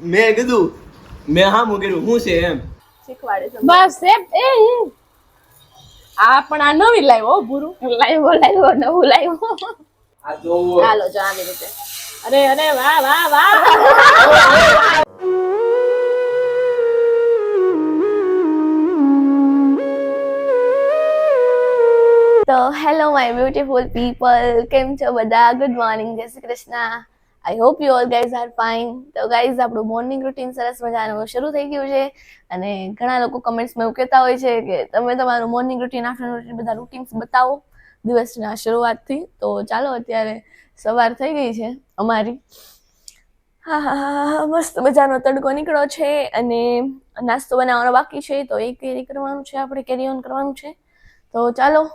મેં કીધું મેં હા હું કર્યું હું છે એમ શીખવાડે છે બસ આ પણ આ નવી લાવ્યો ભૂરું લાવ્યો નવું લાવ્યો આ તો ચાલો જો આવી રીતે અરે અરે વાહ વાહ વાહ તો હેલો માય બ્યુટીફુલ પીપલ કેમ છો બધા ગુડ મોર્નિંગ જય Shri Krishna I hope you all guys are fine તો ગાઈઝ આપણું મોર્નિંગ રૂટીન સરસ મજાનું શરૂ થઈ ગયું છે અને ઘણા લોકો કમેન્ટ્સમાં એવું કહેતા હોય છે કે તમે તમારું મોર્નિંગ રૂટીન આફ્ટરનૂન રૂટીન બધા રૂટીન્સ બતાવો દિવસના શરૂઆતથી તો ચાલો અત્યારે સવાર થઈ ગઈ છે અમારી હા મસ્ત મજાનો તડકો નીકળ્યો છે અને નાસ્તો બનાવવાનો બાકી છે તો એ કેરી કરવાનું છે આપણે કેરી ઓન કરવાનું છે તો ચાલો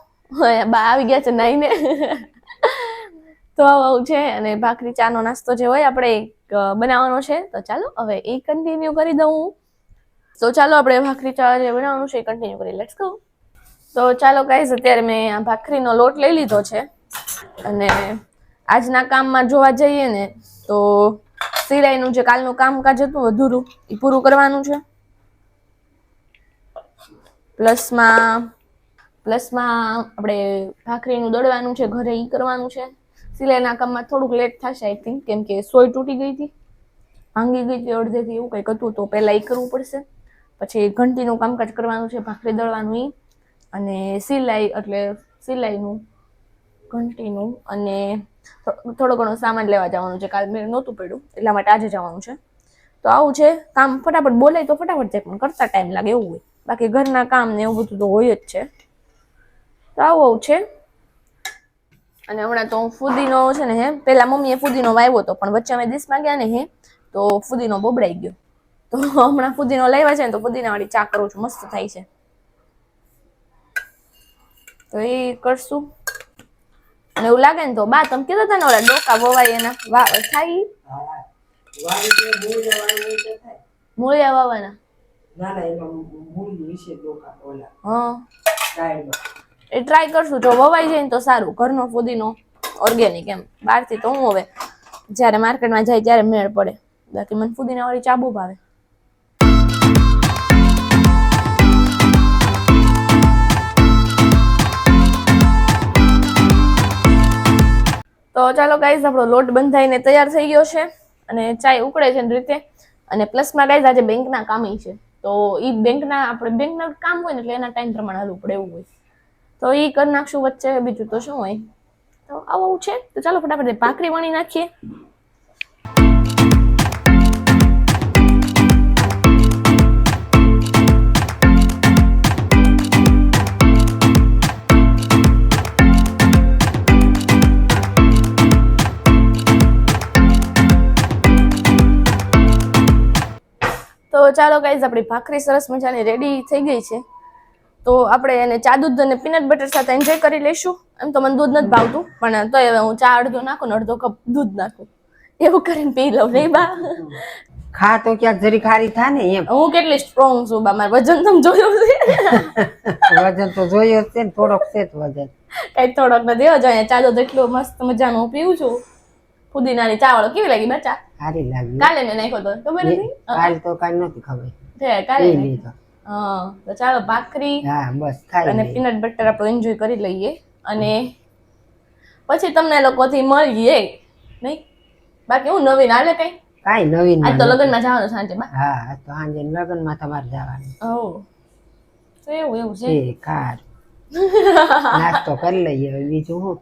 બા આવી ગયા છે નાઈને તો આવું છે અને ભાખરી ચાનો નાસ્તો જે હોય આપણે બનાવવાનો છે તો ચાલો હવે એ કન્ટિન્યુ કરી દઉં તો ચાલો આપણે ભાખરી ચા જે બનાવવાનું છે એ કન્ટિન્યુ કરી લેટ્સ ગો તો ચાલો ગાઈઝ અત્યારે મેં આ ભાખરીનો લોટ લઈ લીધો છે અને આજના કામમાં જોવા જઈએ ને તો સિલાઈનું જે કાલનું કામકાજ હતું અધૂરું એ પૂરું કરવાનું છે પ્લસમાં આપણે ભાખરીનું દળવાનું છે ઘરે ઈ કરવાનું છે સિલાઈના કામમાં થોડુંક લેટ થશે આઈ થિંક કેમ કે સોય તૂટી ગઈ હતી ભાંગી ગઈ હતી અડધેથી એવું કંઈક હતું તો પહેલાં એ કરવું પડશે પછી ઘંટીનું કામકાજ કરવાનું છે ભાખરી દળવાનું ઈ અને સિલાઈ એટલે સિલાઈનું ઘંટીનું અને થોડો ઘણો સામાન લેવા જવાનું છે કાલ મેં નહોતું પડ્યું એટલા માટે આજે જવાનું છે તો આવું છે કામ ફટાફટ બોલાય તો ફટાફટ જાય પણ કરતા ટાઈમ લાગે એવું હોય બાકી ઘરના કામ ને એવું બધું તો હોય જ છે તો આવું છે અને હમણાં તો ફુદીનો છે ને હે પેલા મમ્મીએ ફુદીનો વાવ્યો હતો પણ વચ્ચે અમે દિશમાં ગયા ને હે તો ફુદીનો બોબડાઈ ગયો તો હમણાં ફુદીનો લાવ્યા છે ને તો ફુદીના વાળી ચા કરું છું મસ્ત થાય છે તો એ કરશું અને એવું લાગે ને તો બા તમે કીધું હતા ને ઓલા ડોકા વવાય એના થાય મૂળિયા વાવાના હા એ ટ્રાય કરશું જો વવાઈ જાય ને તો સારું ઘરનો ફુદીનો ઓર્ગેનિક એમ બહારથી તો હું હવે જ્યારે માર્કેટમાં જાય ત્યારે મેળ પડે બાકી મને ફુદીના વાળી ચા બહુ ભાવે તો ચાલો ગાઈઝ આપણો લોટ બંધાઈને તૈયાર થઈ ગયો છે અને ચાય ઉકળે છે રીતે અને પ્લસમાં ગાઈઝ આજે બેંકના કામ છે તો એ આપણે બેંકના કામ હોય ને એટલે એના ટાઈમ પ્રમાણે હાલવું પડે એવું હોય તો એ કરી નાખશું વચ્ચે બીજું તો શું હોય તો આવું છે તો ચાલો ફટાફટ ભાખરી વણી નાખીએ તો ચાલો ગાઈઝ આપણી ભાખરી સરસ મજાની રેડી થઈ ગઈ છે તો આપણે એને ચા દૂધ અને પીનટ બટર સાથે એન્જોય કરી લઈશું એમ તો મને દૂધ નથી ભાવતું પણ તો હવે હું ચા અડધો નાખું ને અડધો કપ દૂધ નાખું એવું કરીને પી લઉં નહીં બા ખા તો ક્યાંક જરી ખારી થા ને એમ હું કેટલી સ્ટ્રોંગ છું બા મારું વજન તમે જોયું છે વજન તો જોયો છે ને થોડોક છે જ વજન કઈ થોડોક નથી હો જાય ચા દૂધ એટલું મસ્ત મજાનું હું પીવું છું ફુદીનાની ચા વાળો કેવી લાગી બચા સારી લાગી કાલે મેં નાખ્યો તો ખબર નથી કાલ તો કાઈ નથી ખબર કાલે પી લીધો હા તો ચાલો ભાખરી હા બસ ખાઈ અને પીનટ બટર આપણે એન્જોય કરી લઈએ અને પછી તમને લોકોથી મળીએ નહીં બાકી હું નવીન હાલે કઈ કાઈ નવીન આજ તો લગ્નમાં જવાનું સાંજે બા હા આજ તો સાંજે લગ્નમાં તમારે જવાનું ઓહ તો એવું છે છે કાર નાસ્તો કરી લઈએ હવે બીજું હું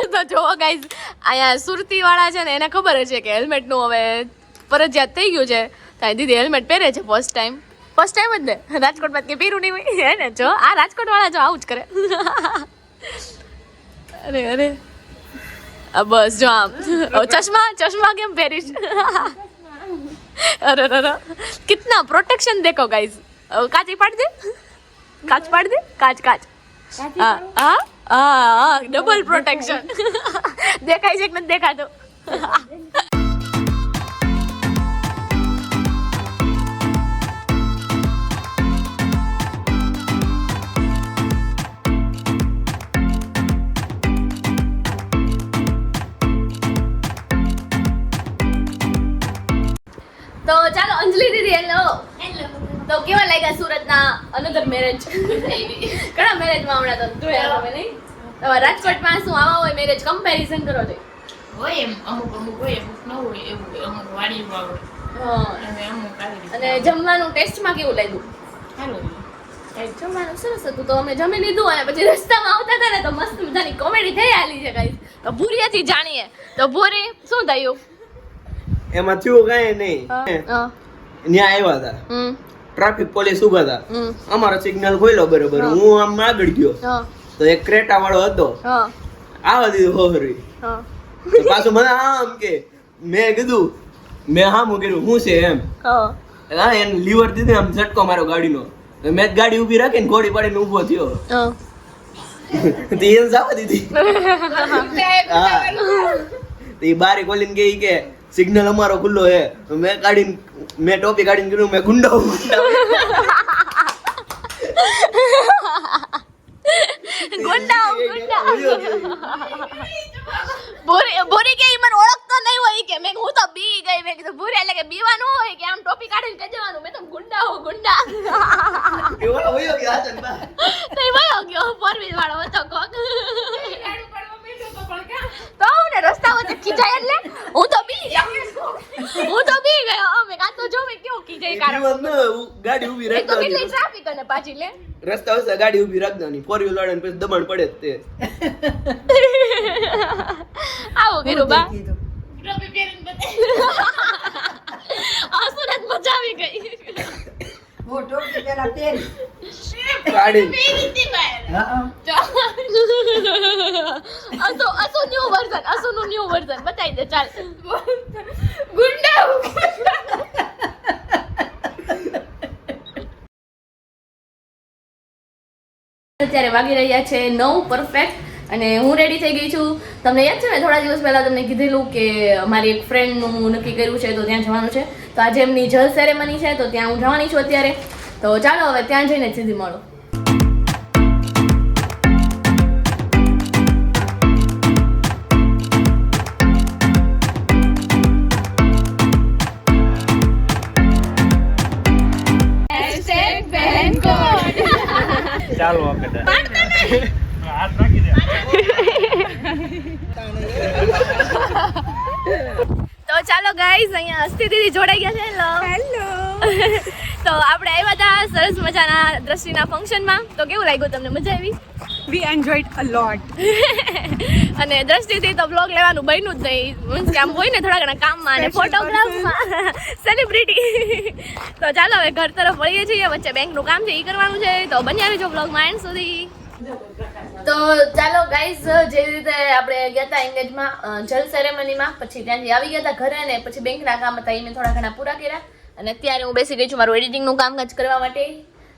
તો જો ગાઈઝ અહીંયા સુરતી વાળા છે ને એને ખબર છે કે હેલ્મેટ નું હવે ફરજિયાત થઈ ગયું છે તારી દીદી હેલ્મેટ પહેરે છે ફર્સ્ટ ટાઈમ જ ને રાજકોટમાં કે પહેરું નહીં હોય હે ને જો આ રાજકોટ વાળા જો આવું જ કરે અરે આ બસ જો આમ ચશ્મા કેમ પહેરીશ અરે કિતના પ્રોટેક્શન દેખો ગાઈઝ કાચ પાડ દે કાચ હા ડબલ પ્રોટેક્શન દેખાય છે કે નથી દેખાતું તો ચાલો અંજલિ દીદી હેલો તો કેવા લાગ્યા સુરતના અનધર મેરેજ ઘણા મેરેજમાં હમણાં તો જોયા તમે નહીં રાજકોટમાં શું આવા હોય મેરેજ કમ્પેરિઝન કરો છો હોય એમ અમુક હોય અમુક ન હોય એવું હોય અમુક વાડીમાં હોય અને અમુક આવી રીતે અને જમવાનું ટેસ્ટમાં કેવું લાગ્યું સારું જમવાનું સરસ હતું તો અમે જમી લીધું અને પછી રસ્તામાં આવતા હતા ને તો મસ્ત મજાની કોમેડી થઈ આલી છે ગાઈસ તો ભૂરિયાથી જાણીએ તો ભૂરી શું થયું એમાં થયું કાંઈ નહીં હા ત્યાં આવ્યા હતા હમ ટ્રાફિક પોલીસ ઉભા હતા હમ અમારો સિગ્નલ ખોલ્યો બરોબર હું આમ આગળ ગયો હા તો એક ક્રેટા વાળો હતો હા આવા દીધું હોહરી હા તો પાછું મને આમ કે મેં કીધું મેં હામું કર્યું હું છે એમ હા હા એને લીવર દીધું આમ ઝટકો મારો ગાડીનો તો મેં જ ગાડી ઊભી રાખીને ઘોડી પાડીને ઊભો થયો હા તો એને જવા દીધી હા તો એ બારી ખોલીને કે સિગ્નલ અમારો ખુલ્લો હે તો મેં ટોપી કાઢીને કીધું મેં ગુંડા ગુંડા બોરી કે મને ઓળખતો નહીં હોય કે મેં હું તો બી ગઈ મેં કીધું ભૂરી એટલે કે બીવાનું હોય કે આમ ટોપી કાઢીને કહી જવાનું મેં તો ગુંડા હો ગુંડા તો એ વયો ગયો ફોર વ્હીલ વાળો હતો કોક તો ને રસ્તા વચ્ચે ખીજાય એટલે હું તો બી ગયો મેં કાં તો જો મેં કેવું ખીજાય કારણ ગાડી ઊભી એક તો કેટલી રાખવાની ટ્રાફિક અને પાછી લે રસ્તા વચ્ચે ગાડી ઊભી રાખવાની ફોર વ્હીલ વાળાને પછી દબાણ પડે જ તે આવો કર્યું બા ટોપી પહેરીને બધા અસુરત મચાવી ગઈ હું ટોપી પેલા પહેરી ગાડી પહેરીતી બહાર અસુ નું ન્યુ વર્ઝન બતાવી દે ચાલ ગુંડા અત્યારે વાગી રહ્યા છે 9 પરફેક્ટ અને હું રેડી થઈ ગઈ છું તમને યાદ છે મેં થોડા દિવસ પહેલા તમને કીધેલું કે મારી એક ફ્રેન્ડનું નક્કી કર્યું છે તો ત્યાં જવાનું છે તો આજે એમની જલ સેરેમની છે તો ત્યાં હું જવાની છું અત્યારે તો ચાલો હવે ત્યાં જઈને સીધી મળો ચાલો આપણે તો ચાલો ગાઈઝ અહીંયા હસ્તી દીદી જોડાઈ ગયા છે હેલો તો આપણે આવ્યા હતા સરસ મજાના દ્રષ્ટિના ફંક્શનમાં તો કેવું લાગ્યું તમને મજા આવી We enjoyed a lot. અને દ્રષ્ટિથી તો બ્લોગ લેવાનું બન્યું જ નહીં મીન્સ કે આમ હોય ને થોડા ઘણા કામમાં અને ફોટોગ્રાફમાં સેલિબ્રિટી તો ચાલો હવે ઘર તરફ વળીએ છીએ વચ્ચે બેંકનું કામ છે એ કરવાનું છે તો બન્યા રહેજો બ્લોગમાં એન્ડ સુધી તો ચાલો ગાઈઝ જે રીતે આપણે ગયા હતા એંગેજમાં જલ સેરેમનીમાં પછી ત્યાંથી આવી ગયા હતા ઘરે ને પછી બેંકના કામ હતા એ મેં થોડા ઘણા પૂરા કર્યા અને અત્યારે હું બેસી ગઈ છું મારું એડિટિંગનું કામકાજ કરવા માટે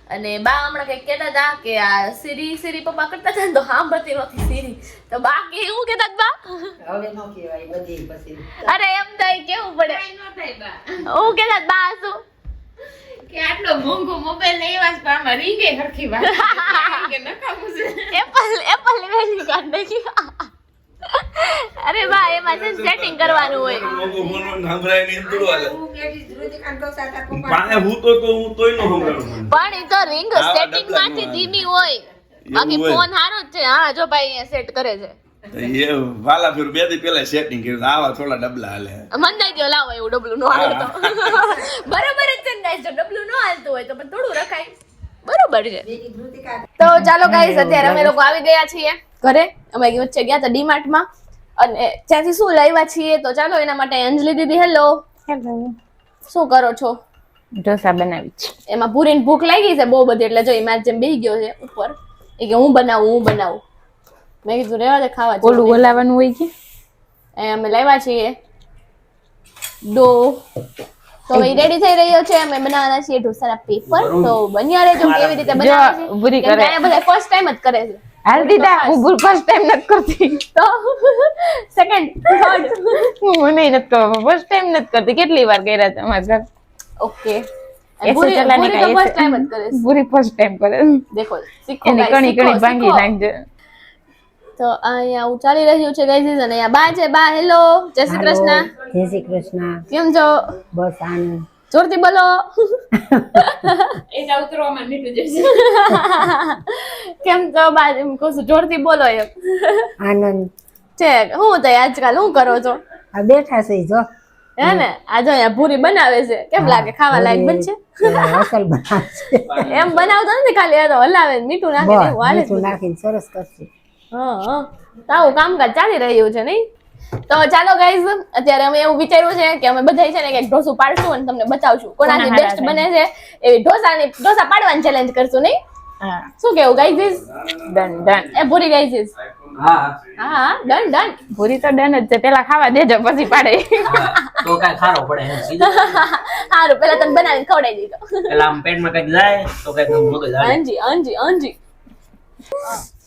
અને બા હમણાં કંઈક કહેતા હતા કે આ સીરી પપ્પા કરતા હતા ને તો સાંભળતી નહોતી સીરી તો બા કે એવું કહેતા હતા બા હવે નો કહેવાય બધી પછી અરે એમ થાય કેવું પડે ન થાય બા હું કહેતા હતા, બા શું કે આટલો મોંઘો મોબાઈલ લેવા છે પણ આમાં રીંગે હરખી વાત કે નકામું છે એપલ લેવાની કાઢ નાખી અરે બા એમાં છે સેટિંગ કરવાનું હોય મોગો બોલવાનું સાંભળાય નહીં થોડું હાલે હું કેવી ધ્રુતિ કાંતો સાતા પપ્પા પાણે હું તો હું તોય નો સંભળાવું પણ ઈ તો રિંગ આવા સેટિંગ માંથી ડબલાનું ધીમી હોય બાકી હોય. ફોન હારો જ છે હા જો ભાઈ અહીંયા સેટ કરે છે એ વાલા ફેર બે દી પહેલા સેટિંગ કર્યું આવા થોડા ડબલા હાલે મંદાઈ ગયો લાવો એવું ડબલું નો હાલે તો બરોબર જ છે ને guys, જો ડબલું નો હાલતું હોય તો પણ થોડું રખાય બરોબર છે ધ્રુતિ કાંતો તો ચાલો ગાઈસ અત્યારે અમે લોકો આવી ગયા છીએ ઘરે અમે વચ્ચે ગયા હતા ડીમાર્ટ માં અને ત્યાંથી શું લાવ્યા છીએ તો ચાલો એના માટે અંજલિ દીદી હેલો શું કરો છો ઢોસા બનાવી છે એમાં પૂરીને ભૂખ લાગી છે બહુ બધી એટલે જો એમાં જેમ બેસી ગયો છે ઉપર એ કે હું બનાવું મેં કીધું રેવા દે ખાવા જેવું ઓલું નહીં. ઓલાવાનું હોય કે એ અમે લાવ્યા છીએ ડો તો એ રેડી થઈ રહ્યો છે અમે બનાવવાના છીએ ઢોસાના પેપર તો બન્યા રહેજો કેવી રીતે બનાવે છે ભૂરી કેમ કે કરે. અહીંયા બધા ફર્સ્ટ ટાઈમ જ કરે છે હાલ દીદા હું ભૂલ ફર્સ્ટ ટાઈમ નથી કરતી તો સેકન્ડ થર્ડ હું મને નથી કરતી ફર્સ્ટ ટાઈમ નથી કરતી કેટલી વાર કર્યા છે અમારા ઘર ઓકે ऐसे चला नहीं तो फर्स्ट टाइम જ કરે છે पूरी फर्स्ट टाइम करे દેખો શીખો એને guys, કણી શીખો, કણી ભાંગી શીખો. નાખજે તો અહીંયા હું ચાલી રહ્યું છે ગાઈઝ અને અહીંયા બા છે બા હેલો જય શ્રી કૃષ્ણ જય શ્રી કૃષ્ણ કેમ છો બસ આનંદ જોરથી બોલો. એ જ ઉતરવામાં મીઠું જશે. કેમ તો બાદ એમ કહું છું, જોરથી બોલો એમ. આનંદ છે હું તો આજકાલ હું કરો છો આ બેઠા છે જો હે ને? આજે અહીંયા પૂરી બનાવે છે, કેમ લાગે ખાવા લાયક બનશે? અસલ બનાવશે એમ બનાવતો નથી, ખાલી આ તો હલાવે ને મીઠું નાખે ને એવું હાલે જ મીઠું બધું. નાખીને સરસ કરશે હા તો આવું કામકાજ ચાલી રહ્યું છે નહીં? તો ચાલો ગાઈઝ, અત્યારે અમે એવું વિચાર્યું છે કે અમે બધા છે ને એક ઢોસું પાડશું અને તમને બતાવશું કોનાથી કોના બેસ્ટ હારા બને છે. એવી ઢોસા પાડવાની ચેલેન્જ કરશું નહીં? હા શું કેવું ગાઈઝ? Done done. એ પૂરી ગાઈઝ. હા હા ડન ડન. પૂરી તો ડન જ છે, પેલા ખાવા દેજો પછી પાડે. તો કાંઈ ખારો પડે એમ સીધું. સારું પેલા તને બનાવીને ખવડાવી દીધો. એટલે આમ પેટમાં કંઈક જાય તો કંઈક મગજ આવે. અંજી અંજી અંજી.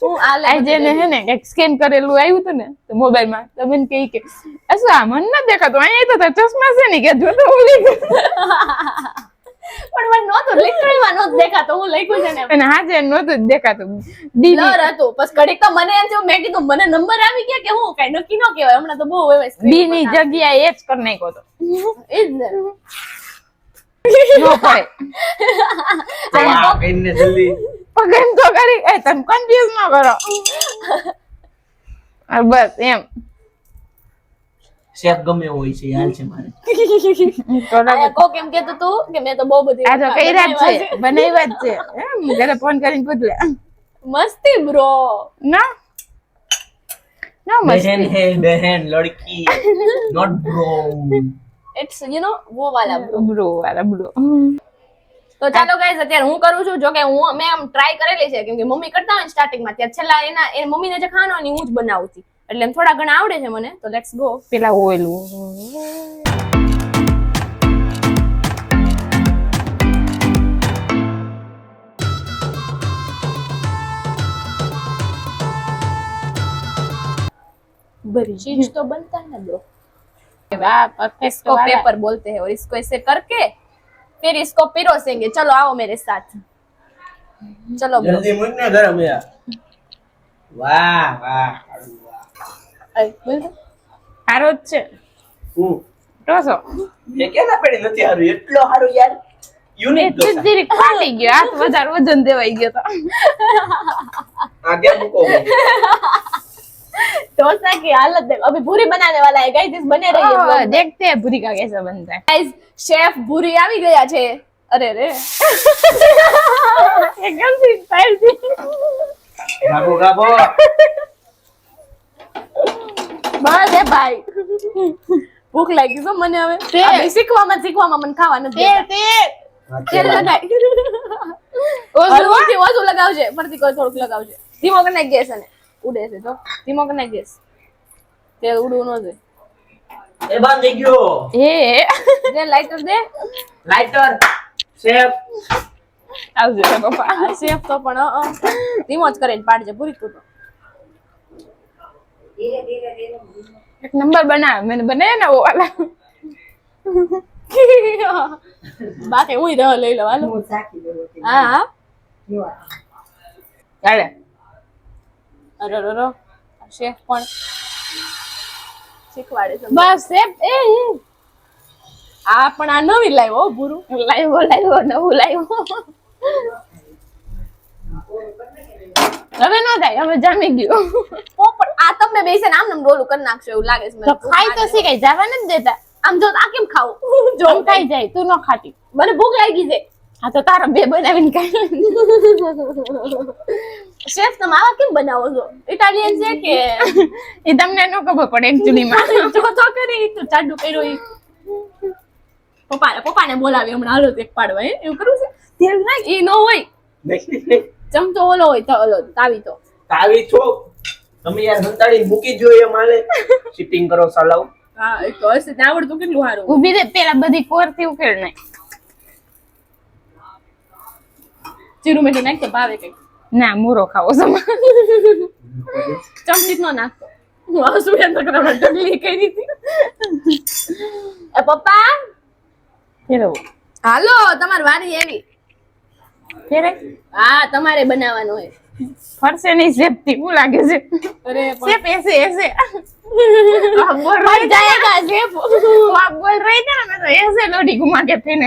હું આ આ જેને હે ને કઈક સ્કેન કરેલું આવ્યું હતું ને તો મોબાઈલ માં તો મને કહે કે શું આ મને ના દેખાતું, અહીંયા તો તાર ચશ્મા છે ને કે જો તો ઓલી પણ મને નહોતું લિટરલી માં નહોતું દેખાતો. હું લખ્યું છે ને અને હાજે નહોતું જ દેખાતું. ડીડી બ્લર હતું. બસ ઘડીક તો મને એમ થયું, મેં કીધું મને નંબર આવી ગયા કે હું કઈ નક્કી ન કહેવાય. હમણાં તો બહુ હવે બી ની જગ્યાએ એ જ કરી નાખ્યો તો એ જ ને. નો પડે વાહ, કહીને જલ્દી. પણ એમ તો કરી એ તમે કન્ફ્યુઝ ન કરો. બસ એમ શેફ ગમે એવો હોય છે યાર છે મારે. આયા કોક એમ કહેતું હતું કે મેં તો બહુ બધી આ તો કઈ રાત બનાવ્યા છે બનાવ્યા જ છે એમ ઘરે ફોન કરીને પૂછ લે મસ્તી બ્રો. ના ના બહેન મસ્તી હે બહેન લડકી not bro. It's you know વો વાલા બ્રો. બ્રો વાળા બ્રો. તો ચાલો ગાઈઝ, અત્યારે હું કરું છું. જો કે મેં આમ ટ્રાય કરેલી છે, કેમ કે મમ્મી કરતા હોય સ્ટાર્ટિંગ માં, ત્યારે છેલ્લા એ મમ્મીને જે ખાવાનો હોય ને હું જ બનાવતી, એટલે એમ થોડા ઘણા આવડે છે મને. તો લેટ્સ ગો. પેલા ઓઇલ चीज तो बनता है ना ब्रो. परफेक्ट इसको पेपर बोलते हैं और इसको ऐसे करके फिर इसको पिरोसेंगे. चलो आओ मेरे साथ. चलो ब्रो. જલ્દી મૂક ને ગરમ યાર. વાહ વાહ સારો જ છે હું ઢોસો. એ કેના પડી નથી હારું, એટલો હારું યાર. યુનિક એ જીરીક ફાટી ગયો, હાથ વધારે વજન દેવાઈ ગયો તો આ કેમ મૂકો? डोसा की हालत देखो. अभी पूरी बनाने वाला है गाइस. बने रहिए vlog में. देखते हैं पूरी का कैसा बनता है. गाइस शेफ पूरी આવી ગયા છે. અરે રે एकदम सी स्टाइल थी. ગાબો ગાબો. બસ હે ભાઈ. ભૂખ લાગી છે મને હવે. તે. આ બે શીખવામાં મને ખાવા નથી તે દેતા. તે તેલ લગાય. ઓઝુ હળવેથી ઓછું લગાવજે. ફરતી કોઈ થોડુંક લગાવજે. ધીમો કરીને ગેસ અને ઉડે છે તો ધીમો કરીને ગેસ. તેલ ઉડવું ન જોઈએ. એ બંધ થઈ ગયો. એ દે લાઇટર દે. લાઇટર શેફ. આવજો રે પપ્પા. આ શેફ તો પણ ધીમો જ કરીને પાડજે પૂરી તું તો. એક નંબર બના मैंने बनाया ना वो वाला. બાકી હું દવા લઈ લઉં. હાલો. હું સાકી દઉં હા હા. ચાલે અરે શેફ પણ શીખવાડે છે. બસ સેપ એ આ પણ આ નવી લાવ્યો હો ભૂરું. લાવ્યો નવું લાવ્યો. હવે નો થાય, હવે જામી ગયું. પણ આ તમે બેસીને આમ નમ રોલું કરી નાખશો એવું લાગે છે મને. તો ખાઈ તો સી કઈ જવા નથી દેતા. આમ જો આ કેમ ખાવું? જો આમ ખાઈ જાય તું ન ખાતી. મને ભૂખ લાગી છે. હા તો તારા બે બનાવીને ખાઈ. શેફ તમે આવા કેમ બનાવો છો? ઇટાલિયન છે કે એ તમને ન ખબર પડે એકચ્યુઅલી માં. જો તો કરી તો ચાડુ કર્યો ઈ. પપ્પાને બોલાવી હમણાં હાલો એક પાડવા. હે એવું કરવું છે? તેલ નાખ. ઈ નો હોય. ચમચો ઓલો હોય તો ઓલો તાવી તો. તાવી છો તમે યાર સંતાડી મૂકી જો એ માલે. સિટિંગ કરો સાલાવ. હા એ તો હશે. ત્યાં આવડતું કેટલું સારું. ઊભી રે પેલા બધી કોર થી ઉકેળ નાખ. જીરું મીઠું નાખ તો ભાવે કઈ. ના મૂરો ખાવો સમા. ચમચી નો નાખતો. હું આસુ એમ તો કરવા ઢગલી કરી હતી. એ પપ્પા હેલો હાલો તમારી વારી એવી. ફેરે હા તમારે બનાવવાનું હોય. ફરશે નહીં સેફથી શું લાગે છે અરે સેફ એસે એસે બોલ મર જાયેગા સેફ. आप बोल रही थी ना मैं तो ऐसे लोडी घुमा के फिर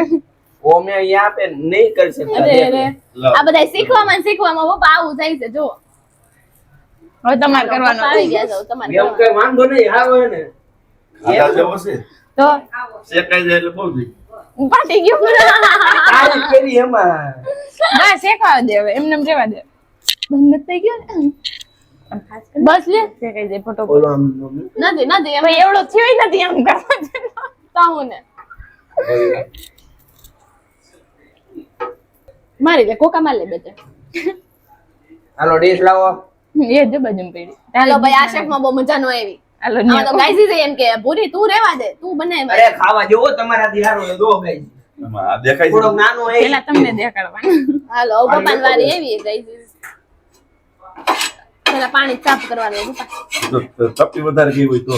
वो मैं यहाँ पे नहीं कर सकता અરે देख અરે लो। આ બધા શીખવામાં પપ્પા આવું થાય છે જો. હવે તમારે પપ્પા કરવાનું આવી ગયા છે, તમારે એવું કઈ વાંધો નહીં હારો હે ને આદા જેવો છે તો શેકાઈ જાય એટલે બહુ થઈ પાટી ગયું તારી કેરી એમાં ના શેકવા દે હવે એમને એમ રહેવા દે બંધ થઈ ગયો ને બસ લે શેકાઈ જાય ફોટો બોલો આમ નથી નથી એમ ભાઈ એવડો થયો નથી એમ કરવા તાહું ને મારી લે કોકા માર લે બેટા. હાલો ડીશ લાવો એ જ બાજુ પડી હાલો ભાઈ આ શેફમાં બહુ મજા નો આવી. હાલો આમાં તો ગાઈઝી એમ કે પૂરી તું રહેવા દે તું બનાય અરે ખાવા જેવો તમારાથી હારો હે દો ગાઈસ આમાં આ દેખાય થોડોક છે નાનો હે પેલા તમને દેખાડવાનું હાલો પપ્પાની વારી એવી ગાઈઝી પેલા પાણી સાફ કરવાનું પપ્પા તો તપી વધારે ગઈ હોય તો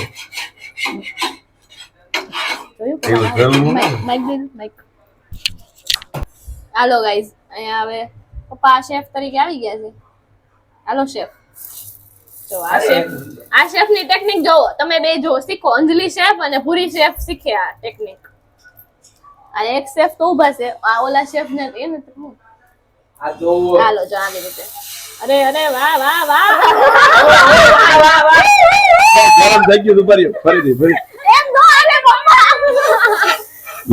એવું જરૂર નથી. માઈક દે માઈક. હાલો ગાઈઝ અહીંયા હવે પપ્પા શેફ તરીકે આવી ગયા છે. હાલો શેફ તો આ શેફ ની ટેકનિક જોવો તમે બે જો શીખો. અંજલિ શેફ અને પૂરી શેફ શીખે આ ટેકનિક. અને એક શેફ તો ઊભા છે આ ઓલા શેફ ને એને તો- આ જો હાલો જો આવી રીતે અરે અરે વાહ વાહ વાહ ગરમ થઈ ગયું ફરી ફરી એમ નો અરે પપ્પા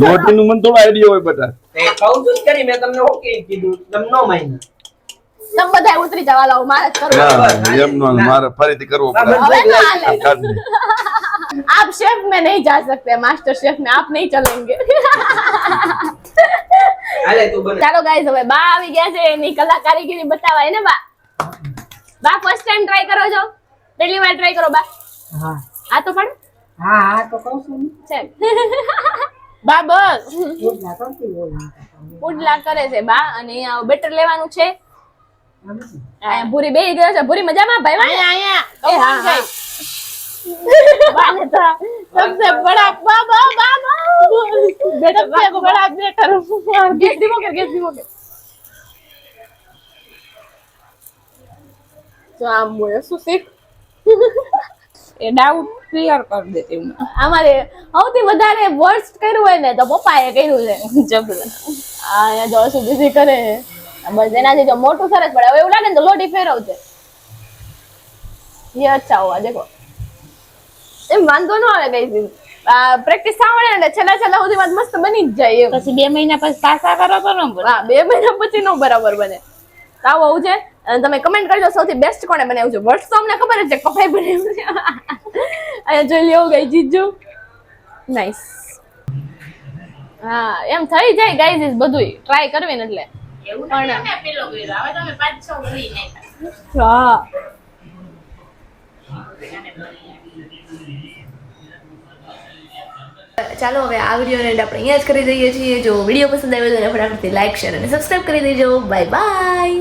લોટીનું મને થોડો આઈડિયા હોય બધા એ કહું છું જ કરી મેં તમને ઓકે કીધું તમે નો માન્યા તમે બધા ઉતરી જવા લાવો મારે જ કરવું. ના, એમ નો મારે ફરીથી કરવો પડે હવે ના હાલે. આ કાઢને. आप शेफ में नहीं जा सकते मास्टर शेफ में आप नहीं चलेंगे. હાલે તું બને ચાલો ગાઈસ હવે બા આવી ગયા છે એની કલા કારીગરી બતાવાય ને બા ફર્સ્ટ ટાઈમ ટ્રાય કરો છો પહેલી વાર ટ્રાય કરો બા હા આ તો પણ હા હા તો કહું છું ને. છે બા બસ એટલા કરતી હોય. પુડલા કરે છે બા અને અહીંયા બેટર લેવાનું છે અહીંયા ભૂરી બેહી ગયો છે ભૂરી મજામાં ભાઈ અહીંયા એ હા હા बाने तो सबसे बड़ा बाबा बाबा बेटा सबसे बड़ा बेटर गैस धीमो कर तो आम बोले શું શીખ એ ડાઉટ ક્લિયર કરી દેતી હું અમારે સૌથી વધારે વર્સ્ટ કર્યું હોય ને તો પપ્પાએ કર્યું છે જબરદસ્ત આ અહીંયા જો સુધી કરે બસ એનાથી જો મોટું સરસ પડે હવે એવું લાગે ને તો લોટી ફેરવશે ये अच्छा हुआ देखो એમ વાંધો ન આવે ગઈ પ્રેક્ટિસ આવડે ને છેલ્લા સુધી વાત મસ્ત બની જ જાય એમ પછી 2 મહિના પછી પાસા કરો તો ન બને હા 2 મહિના પછી નો બરાબર બને તાવ આવું છે અને તમે કમેન્ટ કરજો સૌથી બેસ્ટ કોણે બનાવ્યું છે વર્ડ્સ તો અમને ખબર જ છે કફાઈ બનાવ્યું છે અહીંયા જોઈ લ્યો ગઈ જીજુ નાઈસ હા એમ થઈ જાય ગાઈઝ ઇઝ બધુંય ટ્રાય કરવી ને એટલે એવું નથી ને પેલો કર્યો હવે તમે 5-6 કરી નાખ્યા હા ચાલો હવે આ વિડીયોને આપણે અહીંયા જ કરી દઈએ છીએ જો વિડીયો પસંદ આવ્યો તો ફટાફટથી લાઈક શેર અને સબસ્ક્રાઇબ કરી દેજો બાય બાય